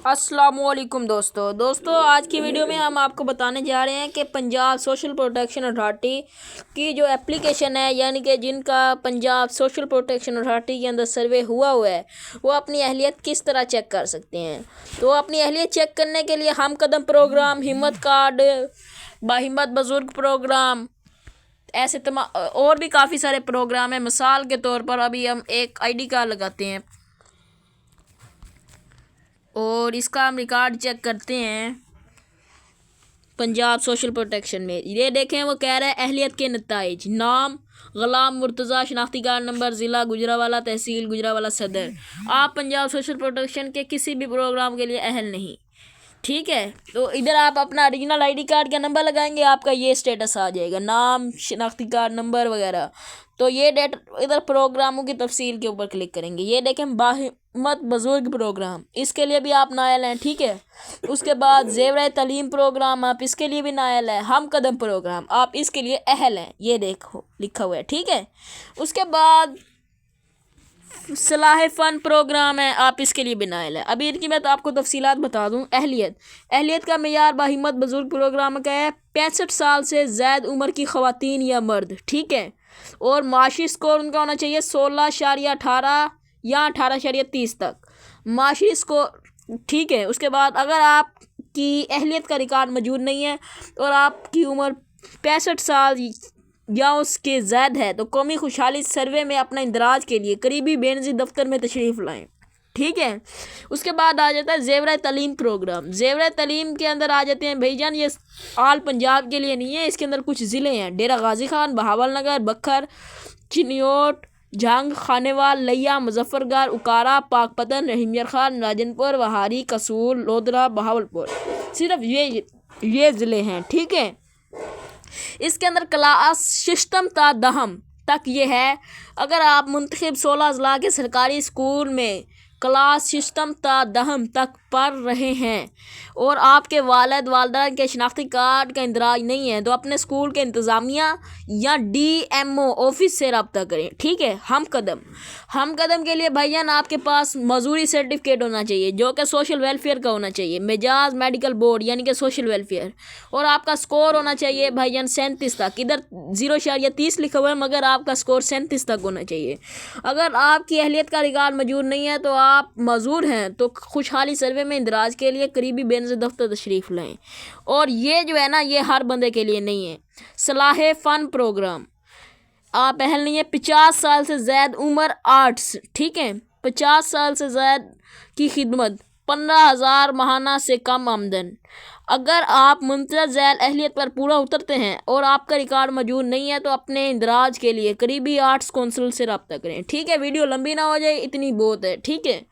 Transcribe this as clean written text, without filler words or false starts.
अस्सलामुअलैकुम दोस्तों आज की वीडियो में हम आपको बताने जा रहे हैं कि पंजाब सोशल प्रोटेक्शन अथॉरिटी की जो एप्लीकेशन है, यानी कि जिनका पंजाब सोशल प्रोटेक्शन अथॉरिटी के अंदर सर्वे हुआ है, वो अपनी अहलियत किस तरह चेक कर सकते हैं। तो अपनी अहलियत चेक करने के लिए हम कदम प्रोग्राम, हिम्मत कार्ड, बाहिम्मत बुजुर्ग प्रोग्राम, ऐसे तमाम और भी काफ़ी सारे प्रोग्राम हैं। मिसाल के तौर पर अभी हम एक ID कार्ड लगाते हैं और इसका हम रिकॉर्ड चेक करते हैं पंजाब सोशल प्रोटेक्शन में। ये देखें, वो कह रहा है अहलियत के नताइज, नाम ग़ुलाम मुर्तज़ा, शनाख्ती कार्ड नंबर, ज़िला गुजरावाला, तहसील गुजरावाला सदर। आप पंजाब सोशल प्रोटेक्शन के किसी भी प्रोग्राम के लिए अहल नहीं, ठीक है। तो इधर आप अपना ओरिजिनल ID कार्ड का नंबर लगाएंगे, आपका ये स्टेटस आ जाएगा, नाम, शनाख्ती कार्ड नंबर वगैरह। तो ये डेट इधर प्रोग्रामों की तफसील के ऊपर क्लिक करेंगे। ये देखें बाहिम्मत बुजुर्ग प्रोग्राम, इसके लिए भी आप नायल हैं, ठीक है। उसके बाद ज़ेवर तलीम प्रोग्राम, आप इसके लिए भी नायल है। हम कदम प्रोग्राम, आप इसके लिए अहल हैं, ये देखो लिखा हुआ है, ठीक है। उसके बाद सलाह फ़न प्रोग्राम है, आप इसके लिए भी नायल है। अभी इनकी मैं तो आपको तफसीलात बता दूं। अहलियत का मेयार बाहिम्मत बुजुर्ग प्रोग्राम का है 65 साल से ज़ायद उम्र की ख़वातीन या मर्द, ठीक है। और माशी स्कोर उनका होना चाहिए 16.18 या 18.30 तक माशी स्कोर, ठीक है। उसके बाद अगर आपकी अहलियत का रिकॉर्ड मौजूद नहीं है और आपकी उम्र 65 साल या उसके ज़ायद है, तो कौमी खुशहाली सर्वे में अपना इंदराज के लिए करीबी बेनज़ीर दफ्तर में तशरीफ़ लाएँ, ठीक है। उसके बाद आ जाता है ज़ेवर तलीम प्रोग्राम। ज़ेवर तलीम के अंदर आ जाते हैं भाईजान, ये आल पंजाब के लिए नहीं है, इसके अंदर कुछ ज़िले हैं: डेरा गाजी खान, बहावल नगर, बखर, चिन्योट, झांग, खानेवाल, लिया, मुजफ्फरगढ़, उकारा, पाकपतन, रहीमियर खान, राजनपुर, वहारी, कसूर, लोधरा, बहावलपुर। सिर्फ ये ज़िले हैं, ठीक है। इसके अंदर क्लास सिस्टम ता दहम तक ये है। अगर आप मुंतखब 16 अज़ला के सरकारी स्कूल में क्लास सिस्टम ता दहम तक पढ़ रहे हैं और आपके वालिद वालिदा के शनाख्ती कार्ड का इंदराज नहीं है, तो अपने स्कूल के इंतज़ामिया या DMO ऑफिस से रब्ता करें, ठीक है। हम कदम के लिए भाईजान आपके पास मजूरी सर्टिफिकेट होना चाहिए, जो कि सोशल वेलफेयर का होना चाहिए, मिजाज मेडिकल बोर्ड यानी कि सोशल वेलफेयर। और आपका स्कोर होना चाहिए भाईजान 37 तक। इधर 0.30 लिखा हुआ है, मगर आपका स्कोर 37 तक होना चाहिए। अगर आपकी अहलियत का रिकॉर्ड मौजूद नहीं है, तो आप मजूर हैं, तो खुशहाली सर्वे में इंदराज के लिए करीबी बेनज़ीर दफ्तर तशरीफ़ लाएँ। और ये जो है ना, ये हर बंदे के लिए नहीं है। सलाह फ़न प्रोग्राम, आप अहल नहीं है, 50 साल से ज़ायद उम्र आर्ट्स, ठीक है। 50 साल से ज़ायद की खिदमत, 15,000 माहाना से कम आमदन। अगर आप मुमतज़ झैल अहलियत पर पूरा उतरते हैं और आपका रिकॉर्ड मौजूद नहीं है, तो अपने इंदराज के लिए करीबी आर्ट्स कौंसिल से रब्ता करें, ठीक है। वीडियो लंबी ना हो जाए, इतनी बहुत है, ठीक है।